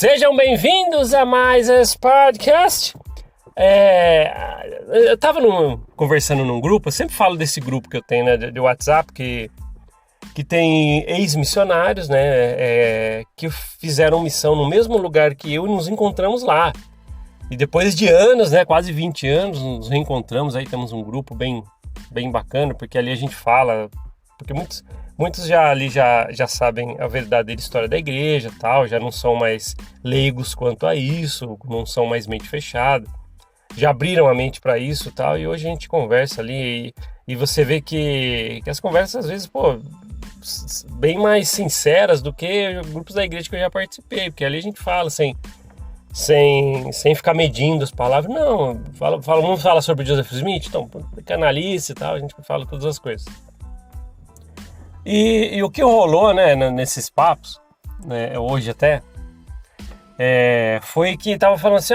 Sejam bem-vindos a mais esse podcast. Eu tava conversando num grupo, eu sempre falo desse grupo que eu tenho, né, de WhatsApp, que tem ex-missionários, né, que fizeram missão no mesmo lugar que eu e nos encontramos lá. E depois de anos, né, quase 20 anos, nos reencontramos, aí temos um grupo bem bacana, porque ali a gente fala, porque muitos já sabem a verdadeira história da igreja, tal, já não são mais leigos quanto a isso, não são mais mente fechada, já abriram a mente para isso, tal, e hoje a gente conversa ali e você vê que as conversas às vezes, bem mais sinceras do que grupos da igreja que eu já participei, porque ali a gente fala sem ficar medindo as palavras. Não, vamos falar sobre Joseph Smith, então, canalice e tal, a gente fala todas as coisas. E o que rolou, né, nesses papos, né, hoje até, foi que tava falando assim,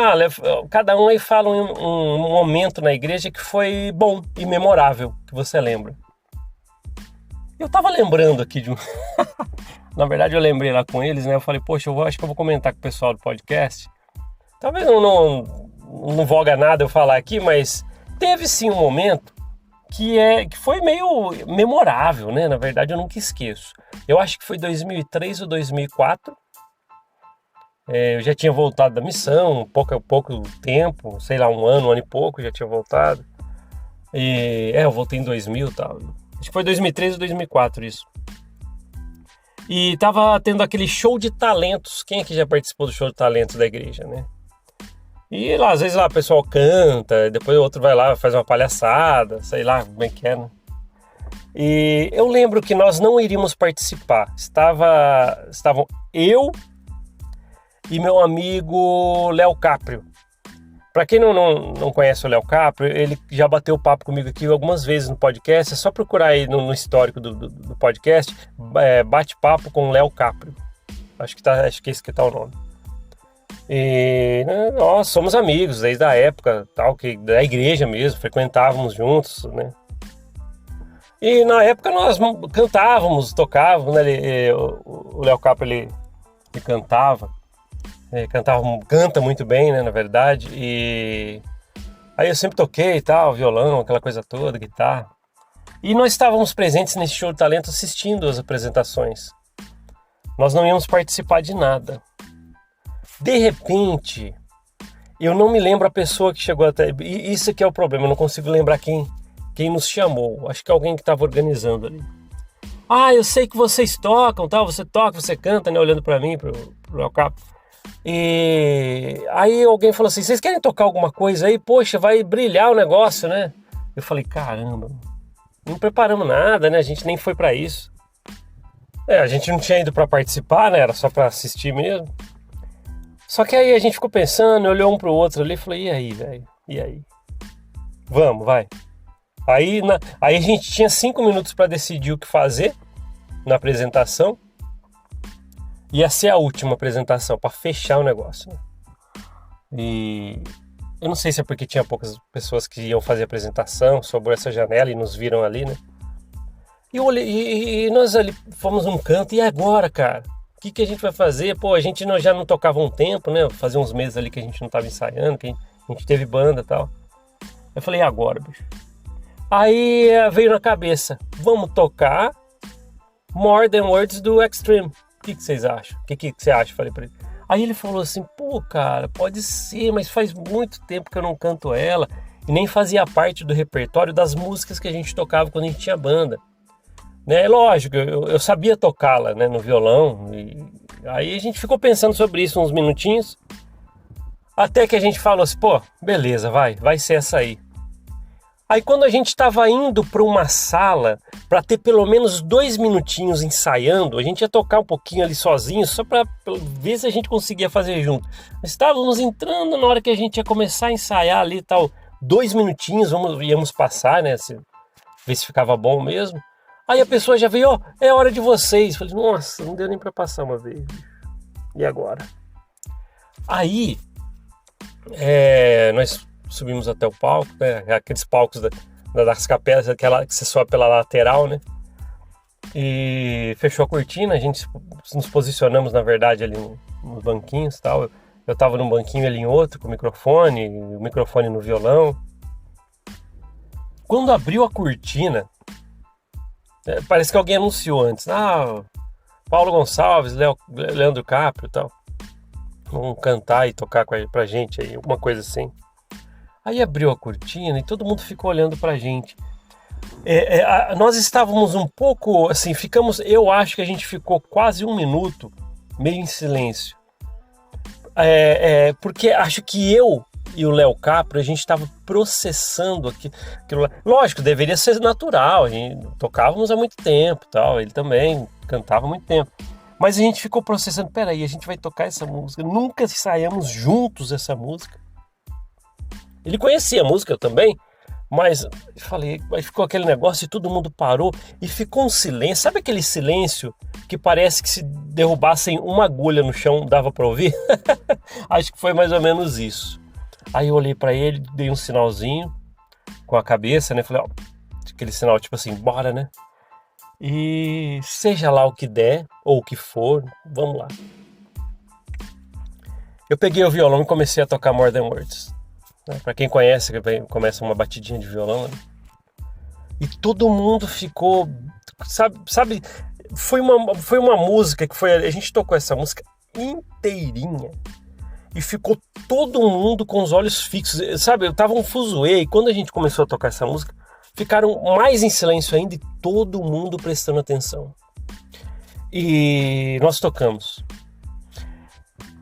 cada um aí fala um momento na igreja que foi bom e memorável, que você lembra. Eu tava lembrando aqui de um... Na verdade eu lembrei lá com eles, né, eu falei, poxa, acho que eu vou comentar com o pessoal do podcast. Talvez não voga nada eu falar aqui, mas teve sim um momento que foi meio memorável, né? Na verdade, eu nunca esqueço. Eu acho que foi 2003 ou 2004. Eu já tinha voltado da missão, pouco tempo, sei lá, um ano e pouco, já tinha voltado. Eu voltei em 2000 e tal. Acho que foi 2003 ou 2004 isso. E tava tendo aquele show de talentos. Quem aqui já participou do show de talentos da igreja, né? E lá, às vezes lá o pessoal canta, depois o outro vai lá, faz uma palhaçada, sei lá como é que é, né? E eu lembro que nós não iríamos participar. Estavam eu e meu amigo Léo Caprio. Para quem não conhece o Léo Caprio, ele já bateu papo comigo aqui algumas vezes no podcast. É só procurar aí no histórico do podcast, bate-papo com o Léo Caprio. Acho que é esse que tá o nome. E nós somos amigos desde a época da igreja mesmo, frequentávamos juntos, né? E na época nós cantávamos, tocávamos, né? O Léo Caprio ele cantava, canta muito bem, né? Na verdade, e aí eu sempre toquei e tal, violão, aquela coisa toda, guitarra. E nós estávamos presentes nesse show de talento assistindo as apresentações. Nós não íamos participar de nada. De repente, eu não me lembro a pessoa que chegou até... Isso que é o problema, eu não consigo lembrar quem nos chamou. Acho que alguém que estava organizando ali. Eu sei que vocês tocam, tal. Você toca, você canta, né? Olhando para mim, pro meu capo. E aí alguém falou assim, vocês querem tocar alguma coisa aí? Poxa, vai brilhar o negócio, né? Eu falei, caramba, não preparamos nada, né? A gente nem foi para isso. A gente não tinha ido para participar, né? Era só para assistir mesmo. Só que aí a gente ficou pensando, olhou um pro outro ali e falou, e aí, velho? E aí? Vamos, vai. Aí a gente tinha 5 minutos para decidir o que fazer na apresentação. Ia ser a última apresentação, para fechar o negócio, né? E eu não sei se é porque tinha poucas pessoas que iam fazer a apresentação sobre essa janela e nos viram ali, né? E eu olhei, e nós ali fomos num canto, e agora, cara? O que a gente vai fazer? A gente já não tocava um tempo, né? Fazia uns meses ali que a gente não estava ensaiando, que a gente teve banda e tal. Eu falei, e agora, bicho? Aí veio na cabeça, vamos tocar More Than Words do Extreme. O que vocês acham? O que você acha? Falei pra ele. Aí ele falou assim, cara, pode ser, mas faz muito tempo que eu não canto ela e nem fazia parte do repertório das músicas que a gente tocava quando a gente tinha banda. Né, lógico, eu sabia tocá-la, né, no violão, e aí a gente ficou pensando sobre isso uns minutinhos, até que a gente falou assim, beleza, vai ser essa aí. Aí quando a gente estava indo para uma sala, para ter pelo menos 2 minutinhos ensaiando, a gente ia tocar um pouquinho ali sozinho, só para ver se a gente conseguia fazer junto. Estávamos entrando na hora que a gente ia começar a ensaiar ali e tal, 2 minutinhos, íamos passar, né, ver se ficava bom mesmo. Aí a pessoa já veio, é hora de vocês. Falei, nossa, não deu nem pra passar uma vez. E agora? Aí, nós subimos até o palco, né? Aqueles palcos das capelas, aquela que você sobe pela lateral, né? e fechou a cortina, a gente nos posicionamos, na verdade, ali nos banquinhos e tal. Eu tava num banquinho, ele em outro, com o microfone no violão. Quando abriu a cortina, parece que alguém anunciou antes. Paulo Gonçalves, Leandro Caprio e tal. Vão cantar e tocar pra gente aí, alguma coisa assim. Aí abriu a cortina e todo mundo ficou olhando pra gente. Nós estávamos um pouco assim, eu acho que a gente ficou quase 1 minuto meio em silêncio. Porque acho que eu e o Léo Caprio, a gente estava processando aquilo lá. Lógico, deveria ser natural, a gente tocávamos há muito tempo e tal, ele também cantava há muito tempo. Mas a gente ficou processando, peraí, a gente vai tocar essa música, nunca ensaiamos juntos essa música. Ele conhecia a música, eu também, mas ficou aquele negócio e todo mundo parou e ficou um silêncio. Sabe aquele silêncio que parece que se derrubassem uma agulha no chão dava para ouvir? Acho que foi mais ou menos isso. Aí eu olhei para ele, dei um sinalzinho com a cabeça, né? Falei, aquele sinal tipo assim, bora, né? E seja lá o que der ou o que for, vamos lá. Eu peguei o violão e comecei a tocar More Than Words. Para quem conhece, começa uma batidinha de violão, né? E todo mundo ficou, sabe, foi uma música a gente tocou essa música inteirinha e ficou todo mundo com os olhos fixos, sabe, eu tava um fuzuê e quando a gente começou a tocar essa música, ficaram mais em silêncio ainda e todo mundo prestando atenção. E nós tocamos.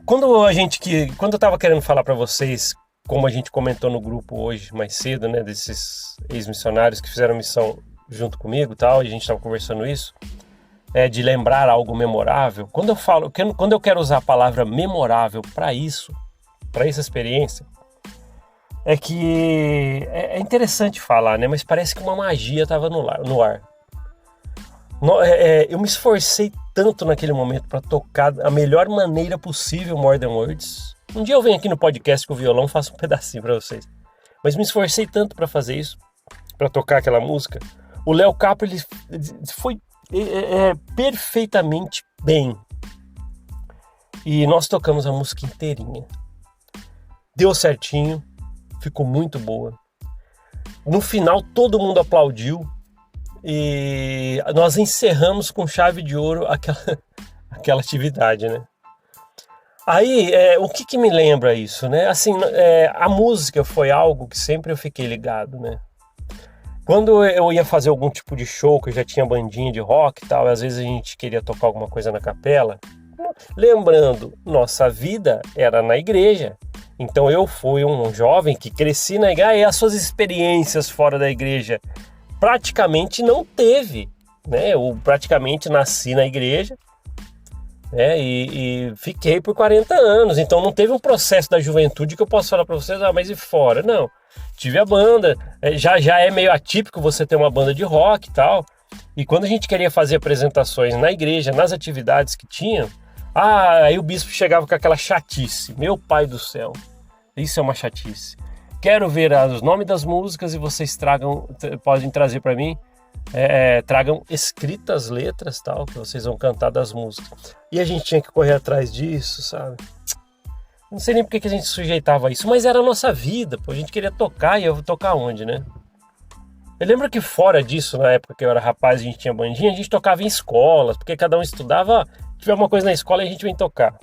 Quando eu tava querendo falar para vocês, como a gente comentou no grupo hoje, mais cedo, né, desses ex-missionários que fizeram missão junto comigo e tal, e a gente estava conversando isso, de lembrar algo memorável. Quando eu quero usar a palavra memorável para essa experiência, é que é interessante falar, né, mas parece que uma magia estava no ar. Eu me esforcei tanto naquele momento para tocar da melhor maneira possível More Than Words. Um dia eu venho aqui no podcast com o violão, faço um pedacinho para vocês. Mas me esforcei tanto para fazer isso, para tocar aquela música. O Léo Caprio, ele foi perfeitamente bem. E nós tocamos a música inteirinha. Deu certinho, ficou muito boa. No final, todo mundo aplaudiu. E nós encerramos com chave de ouro aquela atividade, né? Aí, o que me lembra isso, né? Assim, a música foi algo que sempre eu fiquei ligado, né? Quando eu ia fazer algum tipo de show, que eu já tinha bandinha de rock e tal, às vezes a gente queria tocar alguma coisa na capela. Lembrando, nossa vida era na igreja. Então eu fui um jovem que cresci na igreja e as suas experiências fora da igreja praticamente não teve, né? Eu praticamente nasci na igreja. E fiquei por 40 anos, então não teve um processo da juventude que eu posso falar para vocês, mas e fora? Não, tive a banda, já é meio atípico você ter uma banda de rock e tal, e quando a gente queria fazer apresentações na igreja, nas atividades que tinha, aí o bispo chegava com aquela chatice, meu pai do céu, isso é uma chatice, quero ver os nomes das músicas e vocês podem trazer para mim, tragam escritas letras tal, que vocês vão cantar das músicas. E a gente tinha que correr atrás disso, sabe? Não sei nem porque que a gente sujeitava a isso, mas era a nossa vida, pô. A gente queria tocar e eu vou tocar onde, né? Eu lembro que fora disso, na época que eu era rapaz e a gente tinha bandinha, a gente tocava em escolas, porque cada um estudava, tiver uma coisa na escola e a gente vem tocar.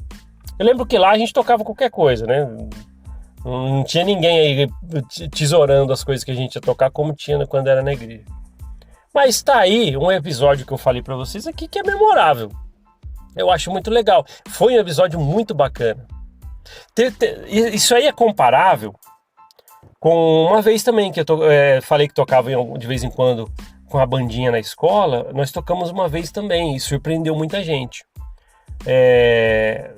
Eu lembro que lá a gente tocava qualquer coisa, né? Não tinha ninguém aí tesourando as coisas que a gente ia tocar como tinha quando era na igreja. Mas tá aí um episódio que eu falei pra vocês aqui que é memorável. Eu acho muito legal. Foi um episódio muito bacana. Isso aí é comparável com uma vez também que eu falei que tocava de vez em quando com a bandinha na escola. Nós tocamos uma vez também e surpreendeu muita gente.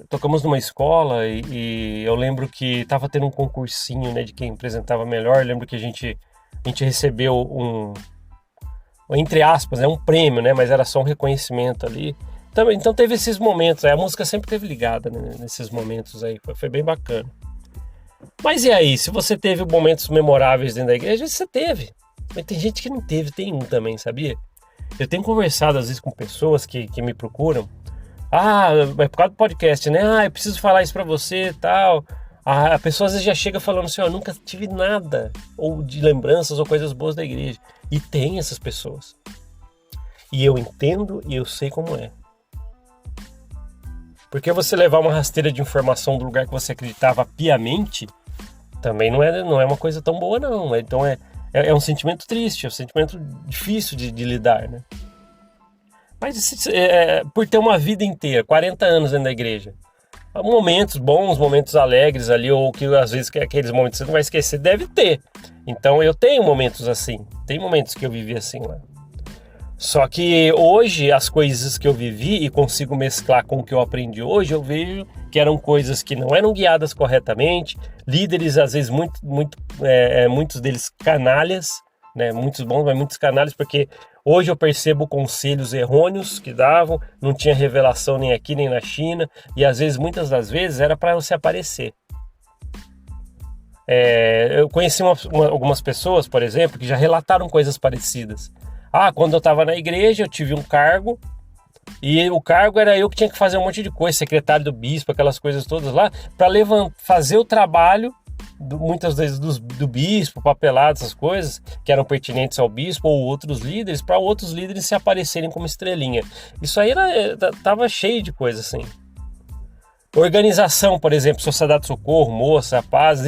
Tocamos numa escola e eu lembro que estava tendo um concursinho, né, de quem apresentava melhor. Eu lembro que a gente recebeu entre aspas, um prêmio, né? Mas era só um reconhecimento ali. Então teve esses momentos, a música sempre esteve ligada, né, nesses momentos aí, foi bem bacana. Mas e aí, se você teve momentos memoráveis dentro da igreja, você teve. Mas tem gente que não teve, tem um também, sabia? Eu tenho conversado às vezes com pessoas que me procuram. Ah, é por causa do podcast, né? Ah, eu preciso falar isso pra você e tal. A pessoa às vezes já chega falando assim, ó, nunca tive nada, ou de lembranças ou coisas boas da igreja. E tem essas pessoas. E eu entendo e eu sei como é. Porque você levar uma rasteira de informação do lugar que você acreditava piamente, também não é uma coisa tão boa, não. Então é um sentimento triste, é um sentimento difícil de lidar, né? Mas por ter uma vida inteira, 40 anos dentro da igreja, há momentos bons, momentos alegres ali, ou que às vezes aqueles momentos você não vai esquecer, deve ter. Então eu tenho momentos assim, tem momentos que eu vivi assim lá. Só que hoje as coisas que eu vivi e consigo mesclar com o que eu aprendi hoje, eu vejo que eram coisas que não eram guiadas corretamente, líderes às vezes muitos deles canalhas, né? Muitos bons, mas muitos canalhas, porque hoje eu percebo conselhos errôneos que davam, não tinha revelação nem aqui nem na China, e às vezes, muitas das vezes, era para você aparecer. Eu conheci algumas pessoas, por exemplo, que já relataram coisas parecidas. Ah, quando eu estava na igreja, eu tive um cargo, e o cargo era eu que tinha que fazer um monte de coisa, secretário do bispo, aquelas coisas todas lá, para fazer o trabalho, muitas vezes do bispo, papelado, essas coisas, que eram pertinentes ao bispo ou outros líderes, para outros líderes se aparecerem como estrelinha. Isso aí tava cheio de coisa assim. Organização, por exemplo, Sociedade de Socorro, Moça, Paz,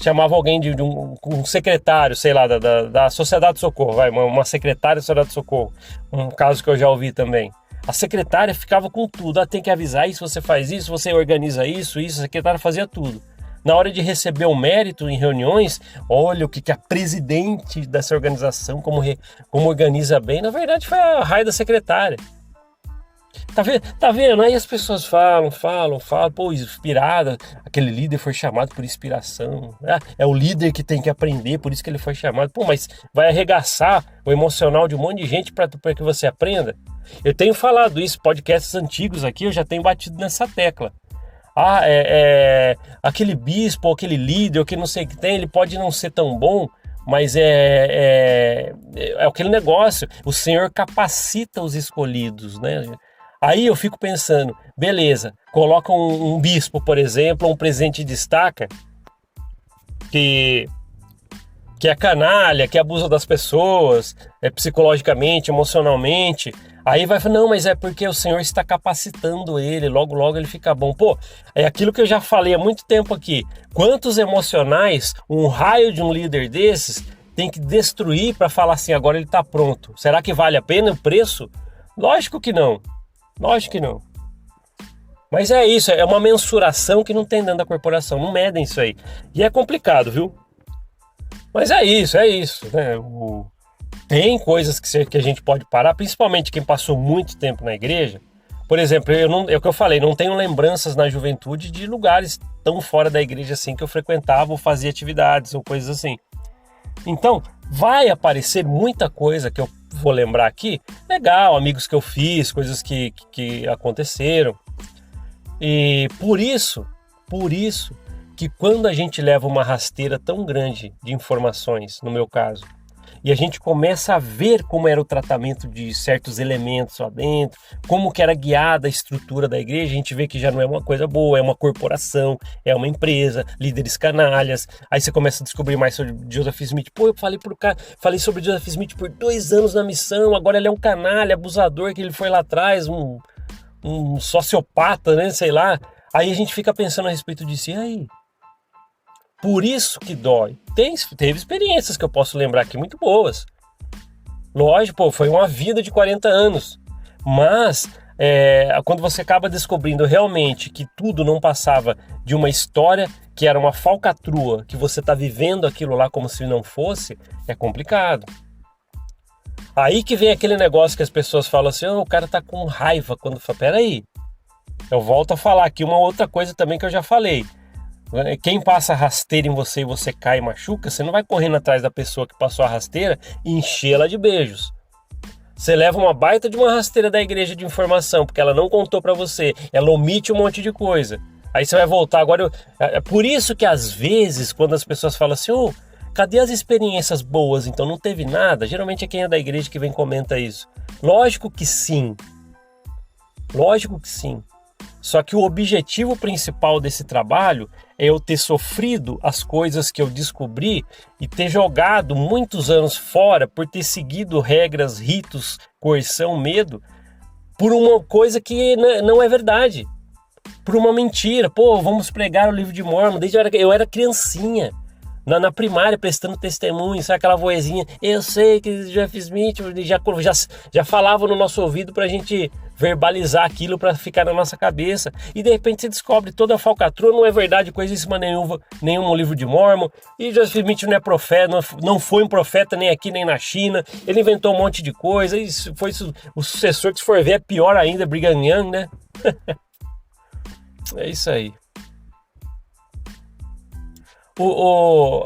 chamava alguém de um secretário, sei lá, da Sociedade de Socorro, uma secretária da Sociedade de Socorro, um caso que eu já ouvi também. A secretária ficava com tudo, tem que avisar isso, você faz isso, você organiza isso, a secretária fazia tudo. Na hora de receber o mérito em reuniões, olha o que a presidente dessa organização, como organiza bem, na verdade foi a raia da secretária. Tá vendo? Aí as pessoas falam, pô, inspirada, aquele líder foi chamado por inspiração. É o líder que tem que aprender, por isso que ele foi chamado. Pô, mas vai arregaçar o emocional de um monte de gente para que você aprenda? Eu tenho falado isso, podcasts antigos aqui, eu já tenho batido nessa tecla. Aquele bispo, ou aquele líder, ou que não sei o que tem, ele pode não ser tão bom, mas é aquele negócio, o Senhor capacita os escolhidos, né? Aí eu fico pensando, beleza, coloca um bispo, por exemplo, ou um presidente de destaca, que é canalha, que abusa das pessoas, psicologicamente, emocionalmente. Aí vai falar, não, mas é porque o Senhor está capacitando ele, logo ele fica bom. Pô, é aquilo que eu já falei há muito tempo aqui. Quantos emocionais um raio de um líder desses tem que destruir para falar assim, agora ele está pronto? Será que vale a pena o preço? Lógico que não. Lógico que não. Mas é isso, é uma mensuração que não tem dentro da corporação, não medem isso aí. E é complicado, viu? Mas é isso, né? Tem coisas que a gente pode parar, principalmente quem passou muito tempo na igreja. Por exemplo, é o que eu falei, não tenho lembranças na juventude de lugares tão fora da igreja assim que eu frequentava ou fazia atividades ou coisas assim. Então, vai aparecer muita coisa que eu vou lembrar aqui, legal, amigos que eu fiz, coisas que aconteceram. E por isso que quando a gente leva uma rasteira tão grande de informações, no meu caso, e a gente começa a ver como era o tratamento de certos elementos lá dentro, como que era guiada a estrutura da igreja, a gente vê que já não é uma coisa boa, é uma corporação, é uma empresa, líderes canalhas. Aí você começa a descobrir mais sobre Joseph Smith. Pô, eu falei sobre Joseph Smith por 2 anos na missão, agora ele é um canalha, abusador, que ele foi lá atrás, um sociopata, né, sei lá. Aí a gente fica pensando a respeito disso, e aí? Por isso que dói. Teve experiências que eu posso lembrar aqui muito boas. Lógico, pô, foi uma vida de 40 anos. Mas quando você acaba descobrindo realmente que tudo não passava de uma história, que era uma falcatrua, que você está vivendo aquilo lá como se não fosse, é complicado. Aí que vem aquele negócio que as pessoas falam assim, o cara tá com raiva quando fala, peraí. Eu volto a falar aqui uma outra coisa também que eu já falei. Quem passa a rasteira em você e você cai e machuca, você não vai correndo atrás da pessoa que passou a rasteira e enchê-la de beijos. Você leva uma baita de uma rasteira da igreja de informação, porque ela não contou pra você, ela omite um monte de coisa. Aí você vai voltar agora. É por isso que às vezes, quando as pessoas falam assim, Cadê as experiências boas? Então não teve nada? Geralmente é quem é da igreja que vem comenta isso. Lógico que sim. Lógico que sim. Só que o objetivo principal desse trabalho é eu ter sofrido as coisas que eu descobri e ter jogado muitos anos fora por ter seguido regras, ritos, coerção, medo, por uma coisa que não é verdade. Por uma mentira. Pô, vamos pregar o livro de Mórmon. Desde eu era criancinha. Na primária, prestando testemunho, sabe aquela vozinha? Eu sei que Jeff Smith já falava no nosso ouvido pra gente verbalizar aquilo pra ficar na nossa cabeça. E de repente você descobre toda a falcatrua, não é verdade coisíssima nenhuma no livro de Mórmon. E Joseph Smith não é profeta, não foi um profeta nem aqui nem na China. Ele inventou um monte de coisa. E foi o sucessor que, se for ver, é pior ainda, Brigham Young, né? É isso aí.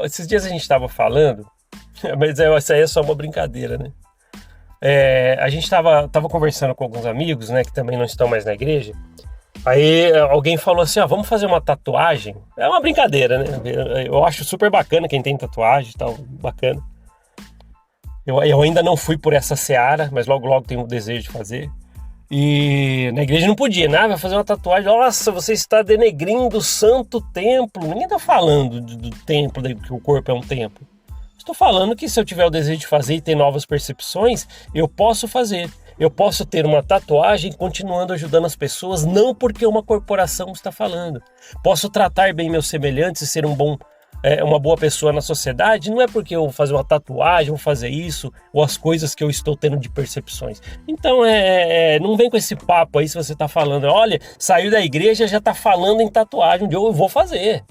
Esses dias a gente estava falando, mas isso aí é só uma brincadeira, né? A gente estava conversando com alguns amigos, né, que também não estão mais na igreja. Aí alguém falou assim, vamos fazer uma tatuagem. É uma brincadeira, né? Eu acho super bacana quem tem tatuagem e tal, bacana. Eu ainda não fui por essa seara, mas logo tenho um desejo de fazer. E na igreja não podia, né? Vai fazer uma tatuagem. Nossa, você está denegrindo o santo templo. Ninguém está falando do templo, que o corpo é um templo. Estou falando que se eu tiver o desejo de fazer e ter novas percepções, eu posso fazer. Eu posso ter uma tatuagem continuando ajudando as pessoas, não porque uma corporação está falando. Posso tratar bem meus semelhantes e ser uma boa pessoa na sociedade, não é porque eu vou fazer uma tatuagem, vou fazer isso, ou as coisas que eu estou tendo de percepções. Então, não vem com esse papo aí se você está falando, olha, saiu da igreja, já está falando em tatuagem, eu vou fazer.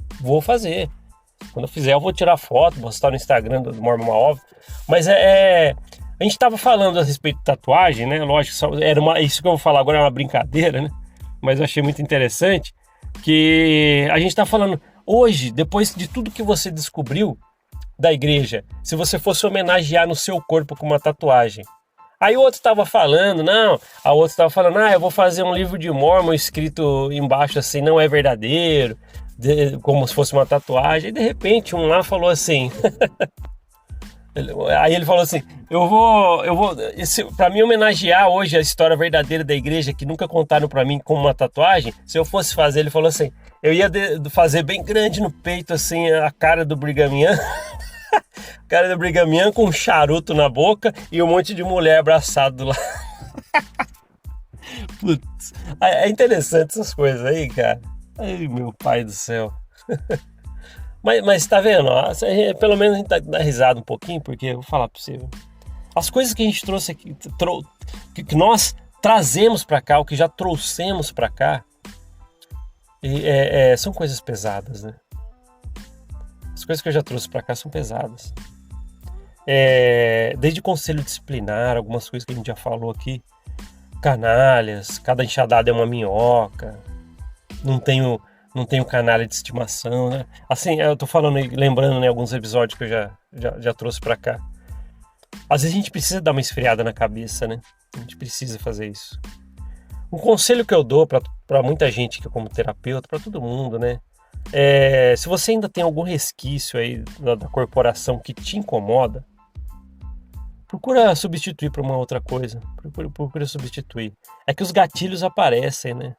Quando eu fizer, eu vou tirar foto, postar no Instagram do Mormon Off. Mas a gente estava falando a respeito de tatuagem, né? Lógico, isso que eu vou falar agora é uma brincadeira, né? Mas eu achei muito interessante que a gente está falando... Hoje, depois de tudo que você descobriu da igreja, se você fosse homenagear no seu corpo com uma tatuagem. Aí o outro estava falando, eu vou fazer um livro de Mórmon escrito embaixo assim, não é verdadeiro, como se fosse uma tatuagem. E de repente um lá falou assim, aí ele falou assim, eu vou, para mim homenagear hoje a história verdadeira da igreja que nunca contaram para mim como uma tatuagem, se eu fosse fazer, ele falou assim, eu ia fazer bem grande no peito assim a cara do Brigham Young, cara do Brigham Young com um charuto na boca e um monte de mulher abraçado lá. Putz, é interessante essas coisas aí, cara. Ai, meu pai do céu. Mas tá vendo? Pelo menos a gente dá risada um pouquinho, porque eu vou falar pra você. As coisas que a gente trouxe aqui, que nós trazemos pra cá, o que já trouxemos pra cá, são coisas pesadas, né? As coisas que eu já trouxe pra cá são pesadas. Desde conselho disciplinar, algumas coisas que a gente já falou aqui, canalhas, cada enxadada é uma minhoca, não tenho canalha de estimação, né? Assim, eu tô falando, lembrando, né, alguns episódios que eu já trouxe pra cá. Às vezes a gente precisa dar uma esfriada na cabeça, né? A gente precisa fazer isso. Um conselho que eu dou pra muita gente que é como terapeuta, pra todo mundo, né? Se você ainda tem algum resquício aí da corporação que te incomoda, procura substituir por uma outra coisa. Procura substituir. É que os gatilhos aparecem, né?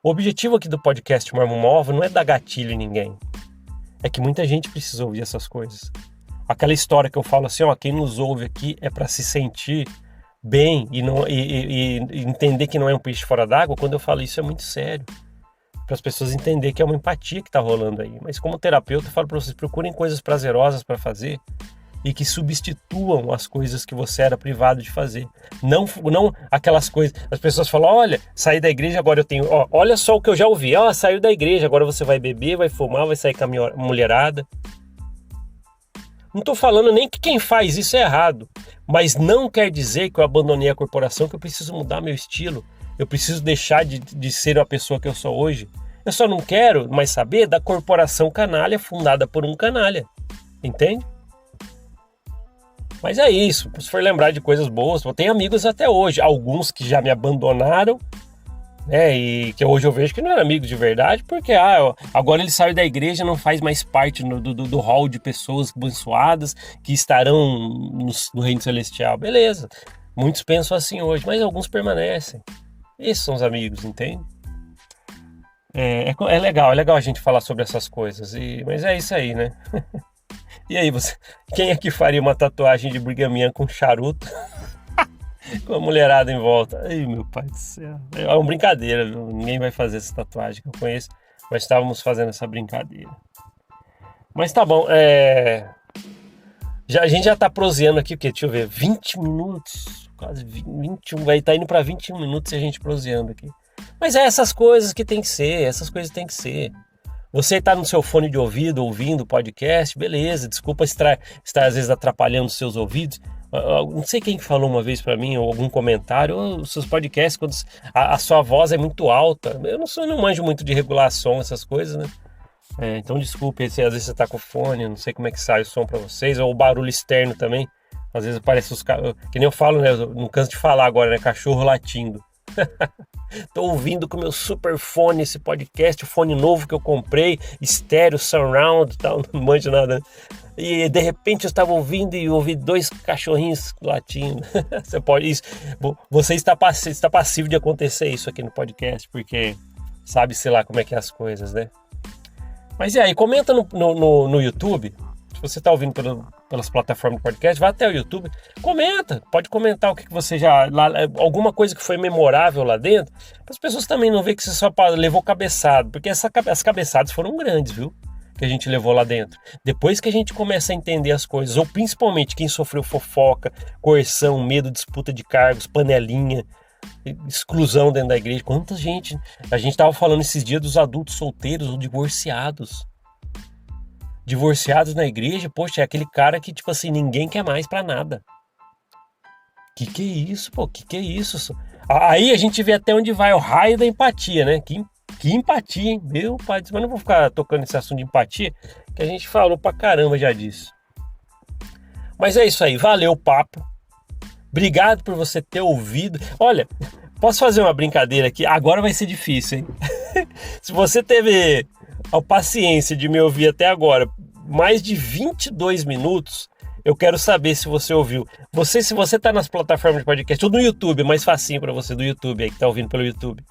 O objetivo aqui do podcast Mormon Móvel não é dar gatilho em ninguém. É que muita gente precisa ouvir essas coisas. Aquela história que eu falo assim, quem nos ouve aqui é para se sentir bem e entender que não é um peixe fora d'água. Quando eu falo isso é muito sério. Para as pessoas entenderem que é uma empatia que está rolando aí. Mas como terapeuta eu falo para vocês, procurem coisas prazerosas para fazer e que substituam as coisas que você era privado de fazer. Não aquelas coisas... As pessoas falam, olha, saí da igreja, agora eu tenho... olha só o que eu já ouvi. Saiu da igreja, agora você vai beber, vai fumar, vai sair com a mulherada. Não estou falando nem que quem faz isso é errado. Mas não quer dizer que eu abandonei a corporação, que eu preciso mudar meu estilo. Eu preciso deixar de ser a pessoa que eu sou hoje. Eu só não quero mais saber da corporação canalha fundada por um canalha. Entende? Mas é isso, se for lembrar de coisas boas, eu tenho amigos até hoje, alguns que já me abandonaram, né? E que hoje eu vejo que não era amigo de verdade, porque agora ele saiu da igreja, não faz mais parte do hall de pessoas abençoadas que estarão no reino celestial. Beleza, muitos pensam assim hoje, mas alguns permanecem. Esses são os amigos, entende? É legal a gente falar sobre essas coisas, mas é isso aí, né? E aí, quem é que faria uma tatuagem de Brigham Young com charuto? Com a mulherada em volta. Ai, meu pai do céu. É uma brincadeira, viu? Ninguém vai fazer essa tatuagem que eu conheço, mas estávamos fazendo essa brincadeira. Mas tá bom, a gente já tá proseando aqui, porque, deixa eu ver, 20 minutos, quase 21, vai estar indo para 21 minutos e a gente proseando aqui. Mas é essas coisas que tem que ser, essas coisas tem que ser. Você está no seu fone de ouvido, ouvindo o podcast, beleza, desculpa estar às vezes atrapalhando os seus ouvidos. Não sei quem falou uma vez para mim, ou algum comentário, os seus podcasts, quando a sua voz é muito alta. Eu não manjo muito de regular som, essas coisas, né? Então desculpe, se às vezes você tá com fone, não sei como é que sai o som para vocês, ou o barulho externo também. Às vezes parece que nem eu falo, né? Eu não canso de falar agora, né? Cachorro latindo. Tô ouvindo com meu super fone esse podcast, o fone novo que eu comprei, estéreo, surround e tal, não manjo nada. E de repente eu estava ouvindo e ouvi 2 cachorrinhos latindo. Você está passivo de acontecer isso aqui no podcast, porque sabe, sei lá, como é que é as coisas, né? Mas e aí, comenta no YouTube. Se você está ouvindo pelas plataformas de podcast, vai até o YouTube, comenta, pode comentar o que você alguma coisa que foi memorável lá dentro, para as pessoas também não verem que você só levou cabeçada, porque as cabeçadas foram grandes, viu? Que a gente levou lá dentro. Depois que a gente começa a entender as coisas, ou principalmente quem sofreu fofoca, coerção, medo, disputa de cargos, panelinha, exclusão dentro da igreja, quanta gente. A gente estava falando esses dias dos adultos solteiros ou divorciados na igreja. Poxa, é aquele cara que, tipo assim, ninguém quer mais pra nada. Que é isso, pô? Que é isso? Aí a gente vê até onde vai o raio da empatia, né? Que empatia, hein? Meu pai, mas não vou ficar tocando nesse assunto de empatia, que a gente falou pra caramba já disso. Mas é isso aí, valeu o papo. Obrigado por você ter ouvido. Olha, posso fazer uma brincadeira aqui? Agora vai ser difícil, hein? Se você teve a paciência de me ouvir até agora, mais de 22 minutos, eu quero saber se você ouviu. Se você tá nas plataformas de podcast, ou no YouTube, é mais facinho para você do YouTube, aí que tá ouvindo pelo YouTube.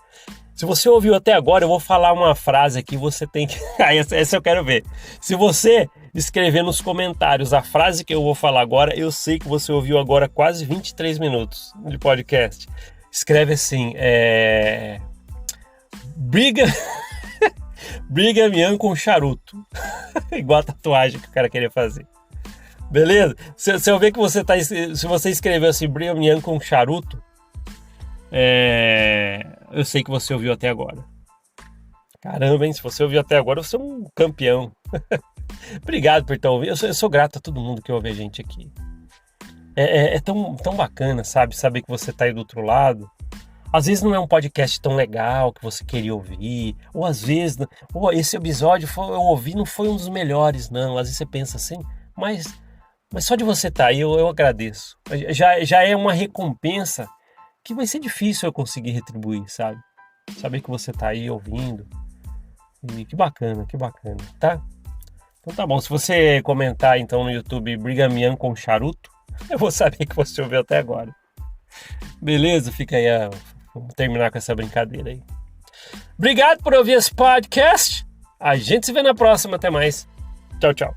Se você ouviu até agora, eu vou falar uma frase aqui, você tem que... essa eu quero ver. Se você escrever nos comentários a frase que eu vou falar agora, eu sei que você ouviu agora quase 23 minutos de podcast. Escreve assim, Brigham Young com charuto. Igual a tatuagem que o cara queria fazer. Beleza? Se eu ver que se você escreveu assim, Brigham Young com charuto, eu sei que você ouviu até agora. Caramba, hein? Se você ouviu até agora, você é um campeão. Obrigado por estar ouvindo. Eu sou grato a todo mundo que ouve a gente aqui. É tão bacana, sabe? Saber que você está aí do outro lado. Às vezes não é um podcast tão legal que você queria ouvir. Ou às vezes, esse episódio eu ouvi, não foi um dos melhores, não. Às vezes você pensa assim, mas só de você estar aí eu agradeço. Já é uma recompensa que vai ser difícil eu conseguir retribuir, sabe? Saber que você tá aí ouvindo. E que bacana, tá? Então tá bom, se você comentar então no YouTube Brigham Young com charuto, eu vou saber que você ouviu até agora. Beleza? Fica aí, vamos terminar com essa brincadeira aí. Obrigado por ouvir esse podcast. A gente se vê na próxima, até mais. Tchau, tchau.